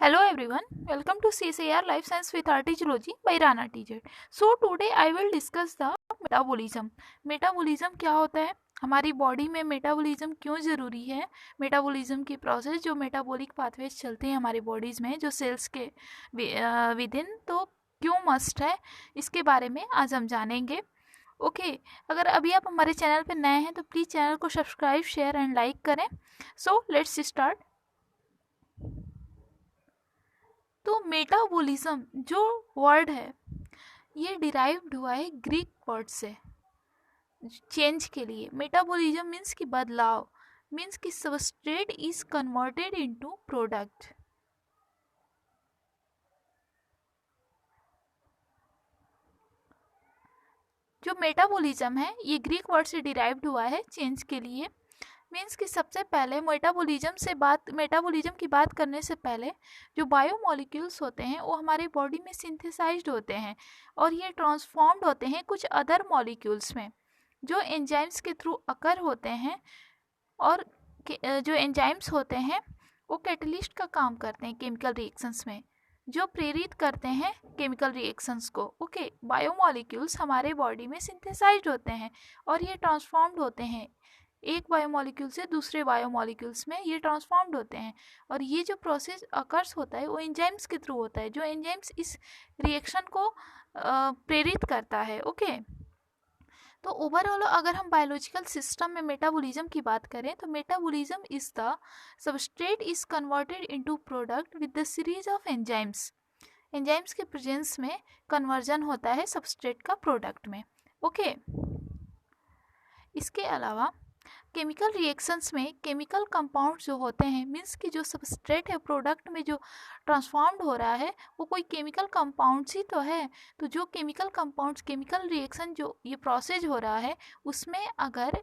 Hello everyone, welcome to CCR Life Science with Artichology by Rana TJ. So today I will discuss the metabolism. Metabolism क्या होता है, हमारी body में metabolism क्यों ज़रूरी है, मेटाबॉलिज्म की प्रोसेस जो मेटाबॉलिक पाथवेज चलते हैं हमारी बॉडीज़ में जो सेल्स के विद इन, तो क्यों मस्ट है, इसके बारे में आज हम जानेंगे. ओके अगर अभी आप हमारे चैनल पर नए हैं तो प्लीज़ चैनल को सब्सक्राइब शेयर एंड लाइक करें. So let's start. तो मेटाबॉलिज्म जो वर्ड है ये डिराइव्ड हुआ है ग्रीक वर्ड से चेंज के लिए. मेटाबॉलिज्म मीन्स कि बदलाव, मीन्स कि substrate is converted into product. जो मेटाबॉलिज्म है ये ग्रीक वर्ड से डिराइव्ड हुआ है चेंज के लिए. मीन्स कि सबसे पहले मेटाबॉलिज्म की बात करने से पहले जो बायोमोलिक्यूल्स होते हैं वो हमारे बॉडी में सिंथेसाइज्ड होते हैं और ये ट्रांसफॉर्म्ड होते हैं कुछ अदर मॉलिक्यूल्स में जो एंजाइम्स के थ्रू अकर होते हैं. और जो एंजाइम्स होते हैं वो कैटलिस्ट का काम करते हैं केमिकल रिएक्शंस में, जो प्रेरित करते हैं केमिकल रिएक्शंस को. ओके बायोमोलिक्यूल्स हमारे बॉडी में सिंथेसाइज्ड होते हैं और ये ट्रांसफॉर्म्ड होते हैं एक बायोमोलिक्यूल से दूसरे बायोमोलिक्यूल्स में, ये ट्रांसफॉर्म्ड होते हैं. और ये जो प्रोसेस अकर्स होता है वो एंजाइम्स के थ्रू होता है, जो एंजाइम्स इस रिएक्शन को प्रेरित करता है. ओके तो ओवरऑल अगर हम बायोलॉजिकल सिस्टम में मेटाबॉलिज्म की बात करें तो metabolism is the substrate is converted into product with the series of enzymes. Enzymes के प्रेजेंस में कन्वर्जन होता है सबस्ट्रेट का प्रोडक्ट में. ओके इसके अलावा केमिकल रिएक्शंस में केमिकल कंपाउंड जो होते हैं, मीन्स कि जो सबस्ट्रेट है प्रोडक्ट में जो ट्रांसफॉर्म्ड हो रहा है वो कोई केमिकल कंपाउंड्स ही तो है. तो जो केमिकल कंपाउंड्स केमिकल रिएक्शन जो ये प्रोसेस हो रहा है उसमें अगर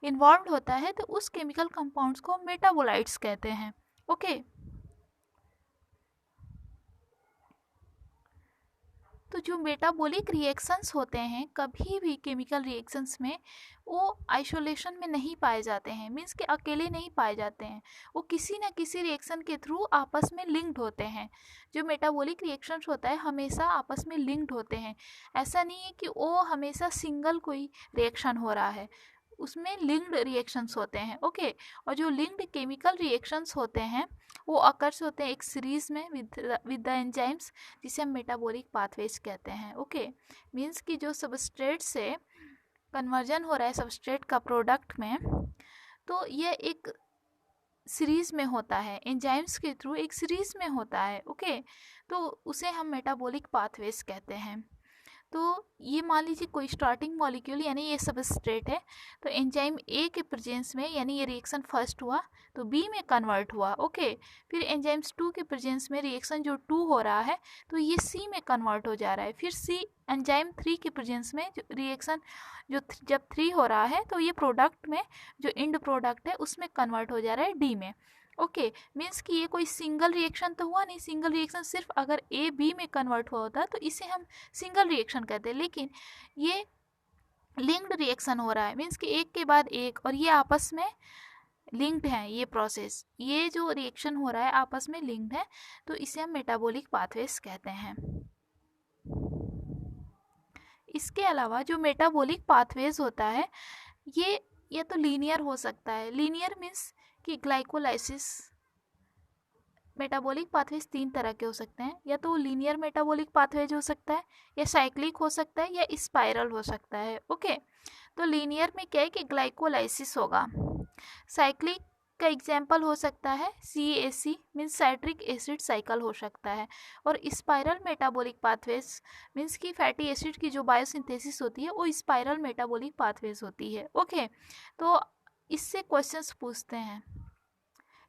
इन्वॉल्व होता है तो उस केमिकल कंपाउंड्स को मेटाबोलाइट्स कहते हैं. ओके तो जो मेटाबॉलिक रिएक्शंस होते हैं कभी भी केमिकल रिएक्शंस में वो आइसोलेशन में नहीं पाए जाते हैं, मीन्स कि अकेले नहीं पाए जाते हैं, वो किसी न किसी रिएक्शन के थ्रू आपस में लिंक्ड होते हैं. जो मेटाबॉलिक रिएक्शंस होता है हमेशा आपस में लिंक्ड होते हैं, ऐसा नहीं है कि वो हमेशा सिंगल कोई रिएक्शन हो रहा है, उसमें लिंक्ड रिएक्शंस होते हैं. ओके और जो लिंक्ड केमिकल रिएक्शंस होते हैं वो अकर्स होते हैं एक सीरीज में विद द एंजाइम्स जिसे हम मेटाबॉलिक पाथवेज कहते हैं. ओके मीन्स कि जो सबस्ट्रेट से कन्वर्जन हो रहा है सबस्ट्रेट का प्रोडक्ट में, तो ये एक सीरीज में होता है, एंजाइम्स के थ्रू एक सीरीज में होता है. ओके तो उसे हम मेटाबॉलिक पाथवेज कहते हैं. तो ये मान लीजिए कोई स्टार्टिंग मॉलिक्यूल यानी ये सबस्ट्रेट है, तो एंजाइम ए के प्रेजेंस में यानी ये रिएक्शन फर्स्ट हुआ तो बी में कन्वर्ट हुआ. ओके फिर एंजाइम्स टू के प्रेजेंस में रिएक्शन जो टू हो रहा है तो ये सी में कन्वर्ट हो जा रहा है. फिर सी एंजाइम थ्री के प्रेजेंस में जो रिएक्शन जो जब थ्री हो रहा है तो ये प्रोडक्ट में जो इंड प्रोडक्ट है उसमें कन्वर्ट हो जा रहा है डी में. ओके मीन्स कि ये कोई सिंगल रिएक्शन तो हुआ नहीं, सिंगल रिएक्शन सिर्फ अगर ए बी में कन्वर्ट हुआ होता तो इसे हम सिंगल रिएक्शन कहते हैं, लेकिन ये लिंक्ड रिएक्शन हो रहा है, मीन्स कि एक के बाद एक और ये आपस में लिंक्ड है. ये प्रोसेस ये जो रिएक्शन हो रहा है आपस में लिंक्ड है, तो इसे हम मेटाबॉलिक पाथवेज कहते हैं. इसके अलावा जो मेटाबॉलिक पाथवेज होता है ये तो लीनियर हो सकता है. लीनियर मीन्स कि ग्लाइकोलाइसिस मेटाबॉलिक पाथवेज तीन तरह के हो सकते हैं, या तो लीनियर मेटाबॉलिक पाथवेज हो सकता है, या साइक्लिक हो सकता है, या स्पाइरल हो सकता है. ओके तो लीनियर में क्या है कि ग्लाइकोलाइसिस होगा. साइक्लिक का एग्जाम्पल हो सकता है CAC means citric acid cycle हो सकता है. और स्पाइरल मेटाबॉलिक पाथवेज मीन्स कि फैटी एसिड की जो बायोसिंथेसिस होती है वो स्पाइरल मेटाबॉलिक पाथवेज होती है. ओके तो इससे क्वेश्चंस पूछते हैं,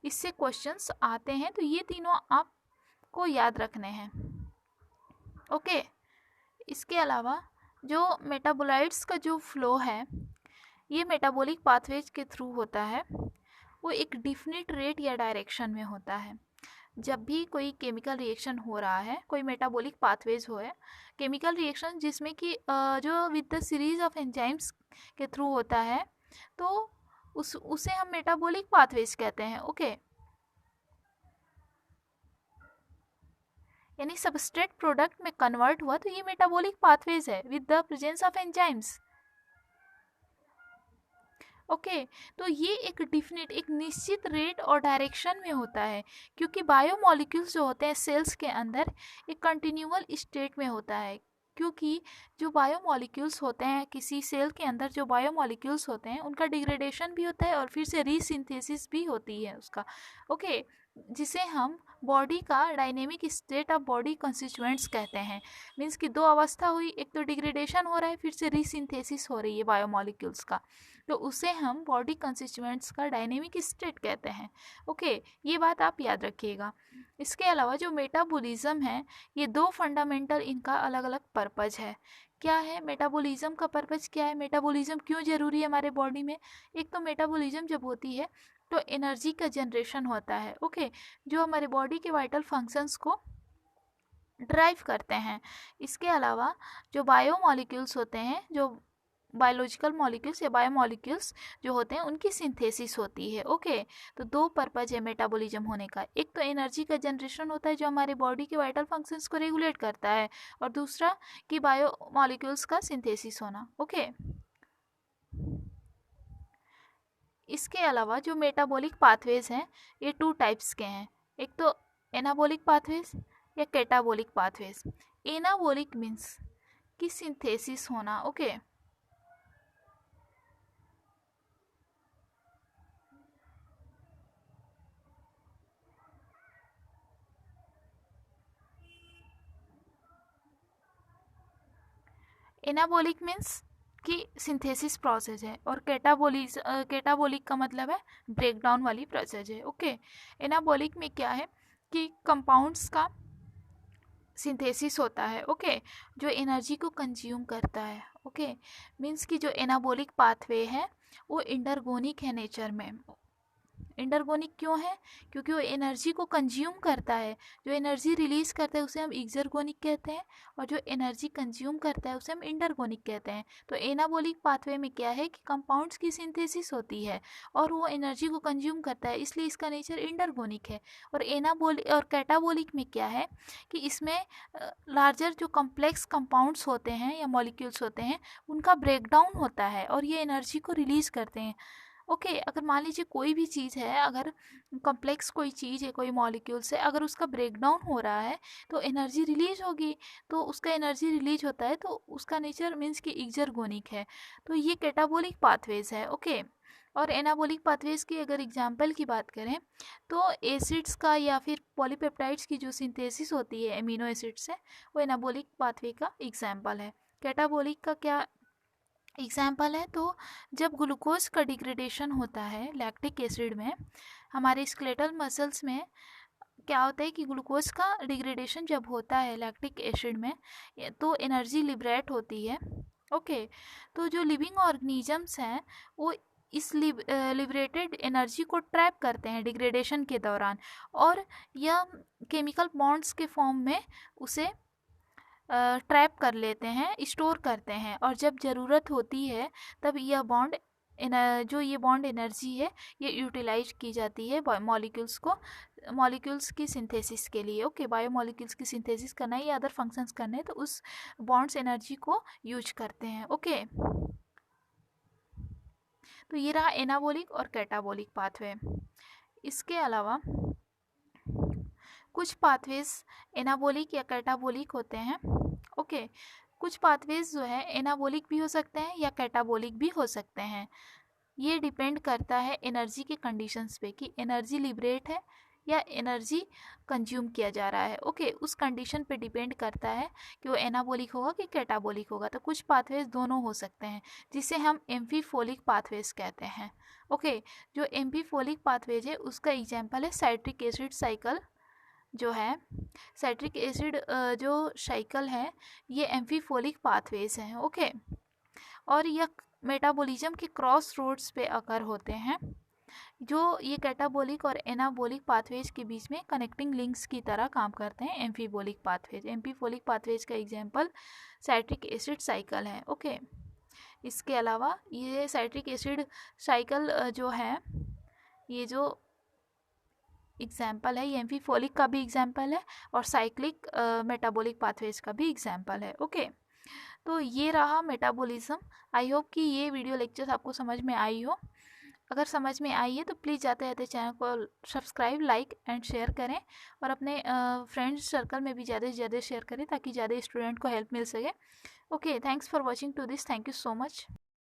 इससे क्वेश्चंस आते हैं, तो ये तीनों आपको याद रखने हैं. ओके इसके अलावा जो मेटाबोलाइट्स का जो फ्लो है ये मेटाबॉलिक पाथवेज के थ्रू होता है, वो एक डिफिनिट रेट या डायरेक्शन में होता है. जब भी कोई केमिकल रिएक्शन हो रहा है, कोई मेटाबॉलिक पाथवेज हो है, केमिकल रिएक्शन जिसमें कि जो with the series of enzymes के थ्रू होता है, तो उसे हम मेटाबॉलिक पाथवेज कहते हैं. ओके यानी सबस्ट्रेट प्रोडक्ट में कन्वर्ट हुआ, तो ये मेटाबॉलिक पाथवेज है with the presence of enzymes. Okay तो ये एक डिफिनिट, एक निश्चित रेट और डायरेक्शन में होता है, क्योंकि बायोमोलिक्यूल्स जो होते हैं सेल्स के अंदर एक कंटिन्यूअल स्टेट में होता है। क्योंकि जो बायोमोलिक्यूल्स होते हैं किसी सेल के अंदर, जो बायोमोलिक्यूल्स होते हैं उनका डिग्रेडेशन भी होता है और फिर से रीसिंथेसिस भी होती है उसका। ओके जिसे हम बॉडी का dynamic state of body constituents कहते हैं। मीन्स कि दो अवस्था हुई, एक तो डिग्रेडेशन हो रहा है, फिर से रीसिंथेसिस हो रही है बायोमोलिक्यूल्स का, तो उसे हम बॉडी कंस्टिट्यूएंट्स का डायनेमिक स्टेट कहते हैं। ओके ये बात आप याद रखिएगा। इसके अलावा जो मेटाबॉलिज्म है, ये दो फंडामेंटल इनका अलग अलग पर्पज है। क्या है मेटाबॉलिज्म का पर्पज, क्या है मेटाबॉलिज्म क्यों ज़रूरी है हमारे बॉडी में। एक तो मेटाबॉलिज्म जब होती है तो एनर्जी का जनरेशन होता है। ओके जो हमारे बॉडी के वाइटल फंक्शंस को ड्राइव करते हैं। इसके अलावा जो बायोमोलिक्यूल्स होते हैं, जो बायोलॉजिकल मॉलिक्यूल्स या बायोमोलिक्यूल्स जो होते हैं उनकी सिंथेसिस होती है। ओके तो दो पर्पज है मेटाबॉलिज्म होने का, एक तो एनर्जी का जनरेशन होता है जो हमारे बॉडी के वाइटल फंक्शंस को रेगुलेट करता है, और दूसरा कि बायोमोलिक्यूल्स का सिंथेसिस होना। ओके इसके अलावा जो मेटाबॉलिक पाथवेज हैं ये टू टाइप्स के हैं, एक तो एनाबॉलिक पाथवेज या कैटाबॉलिक पाथवेज। एनाबॉलिक मीन्स कि सिंथेसिस होना। ओके एनाबॉलिक मीन्स कि सिंथेसिस प्रोसेस है, और कैटाबॉलिक का मतलब है ब्रेकडाउन वाली प्रोसेस है। ओके एनाबॉलिक में क्या है कि कंपाउंड्स का सिंथेसिस होता है। ओके जो एनर्जी को कंज्यूम करता है। ओके मीन्स कि जो एनाबॉलिक पाथवे है वो इंडरगोनिक है नेचर में। इंडरगोनिक क्यों है, क्योंकि वो एनर्जी को कंज्यूम करता है। जो एनर्जी रिलीज करता है उसे हम एक्सर्गोनिक कहते हैं, और जो एनर्जी कंज्यूम करता है उसे हम इंडरगोनिक कहते हैं। तो एनाबॉलिक पाथवे में क्या है कि कंपाउंड्स की सिंथेसिस होती है और वो एनर्जी को कंज्यूम करता है, इसलिए इसका नेचर इंडरगोनिक है। और कैटाबॉलिक में क्या है कि इसमें लार्जर जो कम्प्लेक्स कंपाउंड्स होते हैं या मॉलिक्यूल्स होते हैं उनका ब्रेकडाउन होता है और ये एनर्जी को रिलीज करते हैं। ओके अगर मान लीजिए कोई भी चीज़ है, अगर कॉम्प्लेक्स कोई चीज़ है, कोई मॉलिक्यूल्स है, अगर उसका ब्रेकडाउन हो रहा है तो एनर्जी रिलीज होगी। तो उसका एनर्जी रिलीज होता है तो उसका नेचर मीन्स कि एक्सर्गोनिक है। तो ये कैटाबॉलिक पाथवेज है। ओके और एनाबॉलिक पाथवेज की अगर एग्जांपल की बात करें तो एसिड्स का या फिर पॉलीपेप्टाइड्स की जो सिंथेसिस होती है एमिनो एसिड्स से, वो एनाबॉलिक पाथवे का एग्जाम्पल है। कैटाबॉलिक का क्या एग्जाम्पल है, तो जब ग्लूकोज का डिग्रेडेशन होता है लैक्टिक एसिड में, हमारे स्केलेटल मसल्स में क्या होता है कि ग्लूकोज का डिग्रेडेशन जब होता है लैक्टिक एसिड में तो एनर्जी लिबरेट होती है। ओके तो जो लिविंग ऑर्गेनिजम्स हैं वो इस लिबरेटेड एनर्जी को ट्रैप करते हैं डिग्रेडेशन के दौरान, और यह केमिकल बॉन्ड्स के फॉर्म में उसे ट्रैप कर लेते हैं, स्टोर करते हैं, और जब ज़रूरत होती है तब यह बॉन्ड जो ये बॉन्ड एनर्जी है ये यूटिलाइज की जाती है मॉलिक्यूल्स की सिंथेसिस के लिए। ओके बायोमॉलिक्यूल्स की सिंथेसिस करना है या अदर फंक्शंस करने हैं तो उस बॉन्ड्स एनर्जी को यूज करते हैं। ओके तो ये रहा एनाबॉलिक और कैटाबॉलिक पाथवे। इसके अलावा कुछ पाथवेज एनाबॉलिक या कैटाबॉलिक होते हैं। ओके कुछ पाथवेज जो है एनाबॉलिक भी हो सकते हैं या कैटाबॉलिक भी हो सकते हैं। ये डिपेंड करता है एनर्जी के कंडीशंस पे कि एनर्जी लिबरेट है या एनर्जी कंज्यूम किया जा रहा है। ओके उस कंडीशन पे डिपेंड करता है कि वो एनाबॉलिक होगा कि कैटाबॉलिक होगा। तो कुछ पाथवेज दोनों हो सकते हैं जिसे हम एम्फीफोलिक पाथवेज कहते हैं। ओके जो एम्फीफोलिक पाथवेज है उसका एग्जाम्पल है साइट्रिक एसिड साइकिल जो है। साइट्रिक एसिड जो साइकिल है ये एम्फीफोलिक पाथवेज हैं। ओके और यह मेटाबॉलिज्म के क्रॉस रोड्स पे अकर होते हैं, जो ये कैटाबॉलिक और एनाबॉलिक पाथवेज के बीच में कनेक्टिंग लिंक्स की तरह काम करते हैं। एम्फीबॉलिक पाथवेज, एम्फीफोलिक पाथवेज का एग्जाम्पल साइट्रिक एसिड साइकिल है। ओके इसके अलावा ये साइट्रिक एसिड साइकिल जो है, ये जो एग्जाम्पल है, ये एम्फीफोलिक का भी एग्जाम्पल है और साइक्लिक मेटाबॉलिक पाथवेज का भी एग्जाम्पल है। ओके, तो ये रहा मेटाबॉलिज्म। आई होप कि ये वीडियो लेक्चर्स आपको समझ में आई हो। अगर समझ में आई है तो प्लीज़ जाते रहते चैनल को सब्सक्राइब, लाइक एंड शेयर करें और अपने फ्रेंड्स सर्कल में भी ज़्यादा से ज़्यादा शेयर करें ताकि ज़्यादा स्टूडेंट को हेल्प मिल सके। Okay, thanks for watching to this, thank you so much.